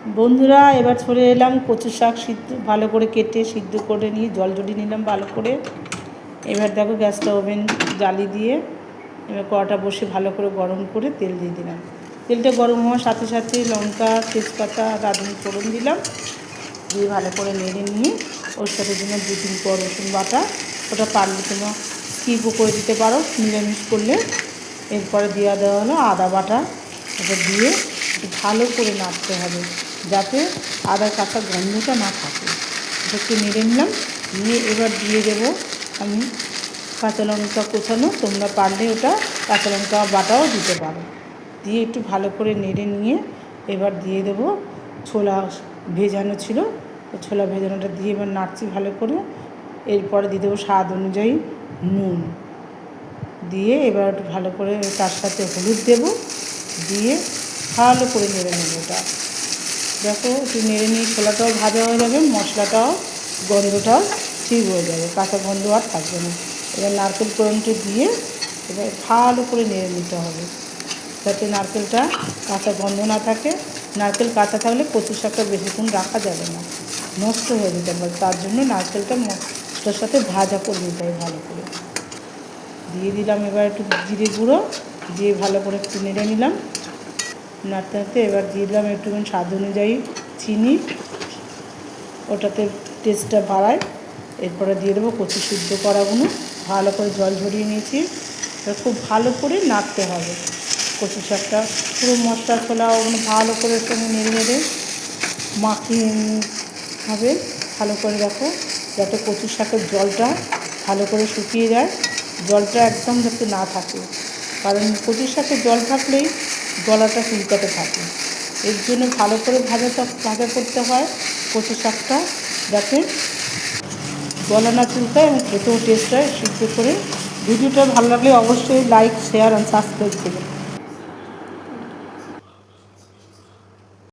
বন্ধুরা, এবার চলে এলাম কচু শাক সিদ্ধ ভালো করে কেটে সিদ্ধ করে নিয়ে জল ঝরিয়ে নিলাম ভালো করে। এবার দেখো গ্যাসটা ওভেন জ্বালিয়ে দিয়ে এবার কড়াটা বসে ভালো করে গরম করে তেল দিয়ে দিলাম। তেলটা গরম হওয়ার সাথে সাথে লঙ্কা, তেজপাতা, রাঁধুনি ফোড়ন দিলাম, দিয়ে ভালো করে নেড়ে নিয়ে ওর সাথে দিলাম 2-3 কোয়া রসুন বাটা। ওটা পারলে তোমরা স্কিপও করে দিতে পারো নিরামিষ করলে। এরপরে দেওয়া হলো আদা বাটা। ওটা দিয়ে ভালো করে নাড়তে হবে যাতে আদার কাঁচা গন্ধটা না থাকে। এটা একটু নেড়ে নিলাম, নিয়ে এবার দিয়ে দেবো আমি কাঁচা লঙ্কা কোচানো। তোমরা পারলে ওটা কাঁচা লঙ্কা বাটাও দিতে পারো। দিয়ে একটু ভালো করে নেড়ে নিয়ে এবার দিয়ে দেবো ছোলা ভেজানো ছিল, ছোলা ভেজানোটা দিয়ে এবার নাড়ছি ভালো করে। এরপরে দিয়ে দেবো স্বাদ অনুযায়ী নুন, দিয়ে এবার একটু ভালো করে তার সাথে হলুদ দেবো, দিয়ে ভালো করে নেড়ে নেবো। ওটা দেখো একটু নেড়ে নিয়ে ছোলাটাও ভাজা হয়ে যাবে, মশলাটাও গন্ধটাও ঠিক হয়ে যাবে, কাঁচা গন্ধ আর থাকবে না। এবার নারকেল কোড়ানোটা দিয়ে এবার ভালো করে নেড়ে নিতে হবে যাতে নারকেলটা কাঁচা গন্ধ না থাকে। নারকেল কাঁচা থাকলে কচু শাকটা বেশিক্ষণ রাখা যাবে না, নষ্ট হয়ে যেতে পারে। তার জন্য নারকেলটা মশলার সাথে ভাজা করে নিতে হবে ভালো করে। দিয়ে দিলাম এবার একটু জিরে গুঁড়ো, দিয়ে ভালো করে একটু নেড়ে নিলাম। নাড়তে নাড়তে এবার দিয়ে দিলাম একটুখানি স্বাদ অনুযায়ী চিনি, ওটাতে টেস্টটা বাড়ায়। এরপরে দিয়ে দেবো কচু সিদ্ধ করাগুলো, ভালো করে জল ঝরিয়ে নিয়েছি। এবার খুব ভালো করে নাড়তে হবে কচু শাকটা, পুরো মশলা ছোলা ওগুলো ভালো করে সঙ্গে নেড়ে নেড়ে মাখিয়ে হবে ভালো করে। দেখো যাতে কচু শাকের জলটা ভালো করে শুকিয়ে যায়, জলটা একদম যাতে না থাকে, কারণ কচু শাকে জল থাকলেই গলাটা চুলকাতে থাকে। এর জন্য ভালো করে ভাজা করতে হয় কচু শাকটা, যাতে গলা না চুলকায় এবং খেতেও টেস্ট হয়। সিদ্ধ করে ভিডিওটা ভালো লাগলে অবশ্যই লাইক, শেয়ার অ্যান্ড সাবস্ক্রাইব করবেন।